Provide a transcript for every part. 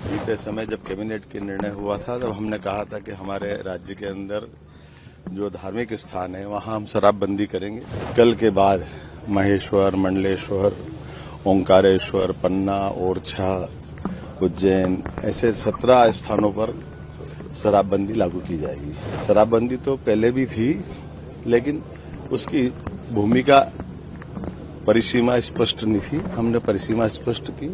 बीते समय जब कैबिनेट के निर्णय हुआ था तब हमने कहा था कि हमारे राज्य के अंदर जो धार्मिक स्थान है वहां हम शराबबंदी करेंगे। कल के बाद महेश्वर, मंडलेश्वर, ओंकारेश्वर, पन्ना, ओरछा, उज्जैन ऐसे 17 स्थानों पर शराबबंदी लागू की जाएगी। शराबबंदी तो पहले भी थी, लेकिन उसकी भूमिका परिसीमा स्पष्ट नहीं थी। हमने परिसीमा स्पष्ट की।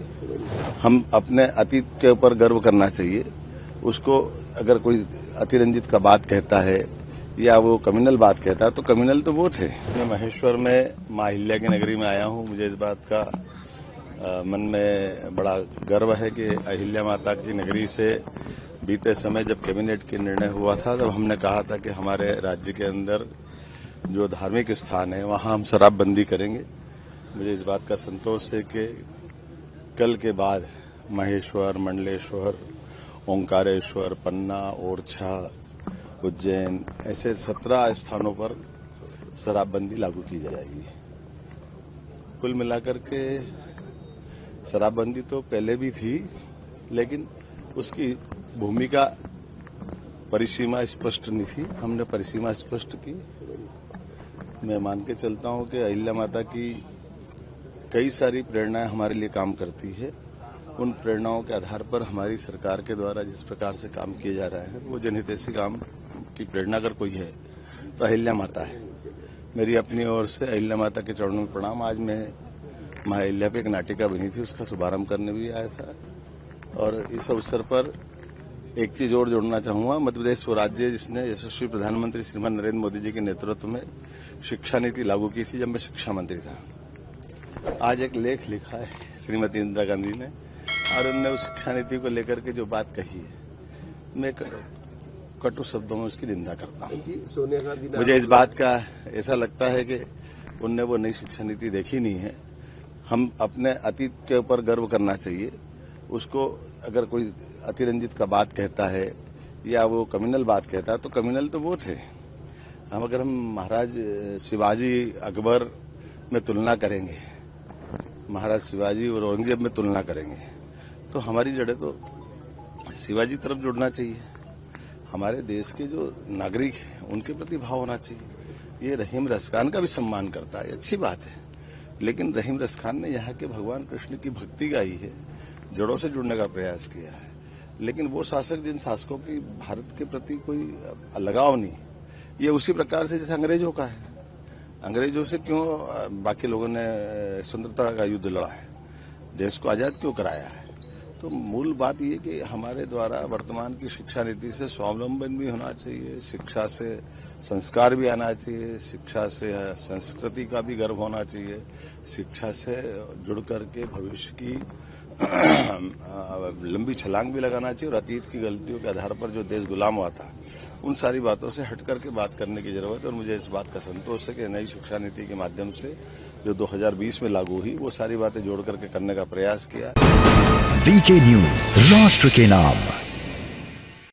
हम अपने अतीत के ऊपर गर्व करना चाहिए। उसको अगर कोई अतिरंजित का बात कहता है या वो कम्युनल बात कहता है तो कम्युनल तो वो थे। मैं महेश्वर में मां अहिल्या की नगरी में आया हूं। मुझे इस बात का मन में बड़ा गर्व है कि अहिल्या माता की नगरी से बीते समय जब कैबिनेट के निर्णय हुआ था तब हमने कहा था कि हमारे राज्य के अंदर जो धार्मिक स्थान है वहां हम शराबबंदी करेंगे। मुझे इस बात का संतोष है कि कल के बाद महेश्वर, मंडलेश्वर, ओंकारेश्वर, पन्ना, ओरछा, उज्जैन ऐसे 17 स्थानों पर शराबबंदी लागू की जाएगी। कुल मिलाकर के शराबबंदी तो पहले भी थी, लेकिन उसकी भूमिका परिसीमा स्पष्ट नहीं थी। हमने परिसीमा स्पष्ट की। मैं मान के चलता हूं कि अहिल्या माता की कई सारी प्रेरणाएं हमारे लिए काम करती है। उन प्रेरणाओं के आधार पर हमारी सरकार के द्वारा जिस प्रकार से काम किए जा रहे हैं वो जनहितैषी काम की प्रेरणा अगर कोई है तो अहिल्या माता है। मेरी अपनी ओर से अहिल्या माता के चरणों में प्रणाम। आज मैं मां अहिल्या पे एक नाटिका बनी थी, उसका शुभारंभ करने भी आया था और इस अवसर पर एक चीज और जोड़ना चाहूंगा। मध्य प्रदेश वो राज्य जिसने यशस्वी प्रधानमंत्री श्रीमान नरेंद्र मोदी जी के नेतृत्व में शिक्षा नीति लागू की थी जब मैं शिक्षा मंत्री था। आज एक लेख लिखा है श्रीमती इंदिरा गांधी ने और उन्होंने उस शिक्षा नीति को लेकर के जो बात कही है, मैं कटु शब्दों में उसकी निंदा करता हूं। मुझे इस बात का ऐसा लगता है कि उनने वो नई शिक्षा नीति देखी नहीं है। हम अपने अतीत के ऊपर गर्व करना चाहिए। उसको अगर कोई अतिरंजित का बात कहता है या वो कम्युनल बात कहता है तो कम्युनल तो वो थे। अगर हम महाराज शिवाजी, अकबर में तुलना करेंगे, महाराज शिवाजी और औरंगजेब में तुलना करेंगे तो हमारी जड़ें तो शिवाजी तरफ जुड़ना चाहिए। हमारे देश के जो नागरिक हैं उनके प्रति भाव होना चाहिए। ये रहीम रसखान का भी सम्मान करता है, अच्छी बात है, लेकिन रहीम रसखान ने यहाँ के भगवान कृष्ण की भक्ति गाई है, जड़ों से जुड़ने का प्रयास किया है। लेकिन वो शासक जिन शासकों की भारत के प्रति कोई लगाव नहीं, ये उसी प्रकार से जैसे अंग्रेजों का है। अंग्रेजों से क्यों बाकी लोगों ने स्वतंत्रता का युद्ध लड़ा है, देश को आजाद क्यों कराया है? तो मूल बात ये कि हमारे द्वारा वर्तमान की शिक्षा नीति से स्वावलंबन भी होना चाहिए, शिक्षा से संस्कार भी आना चाहिए, शिक्षा से संस्कृति का भी गर्व होना चाहिए, शिक्षा से जुड़ करके भविष्य की लंबी छलांग भी लगाना चाहिए और अतीत की गलतियों के आधार पर जो देश गुलाम हुआ था उन सारी बातों से हट करके बात करने की जरूरत है। और मुझे इस बात का संतोष है कि नई शिक्षा नीति के माध्यम से जो 2020 में लागू हुई वो सारी बातें जोड़ करके करने का प्रयास किया। वीके न्यूज, राष्ट्र के नाम।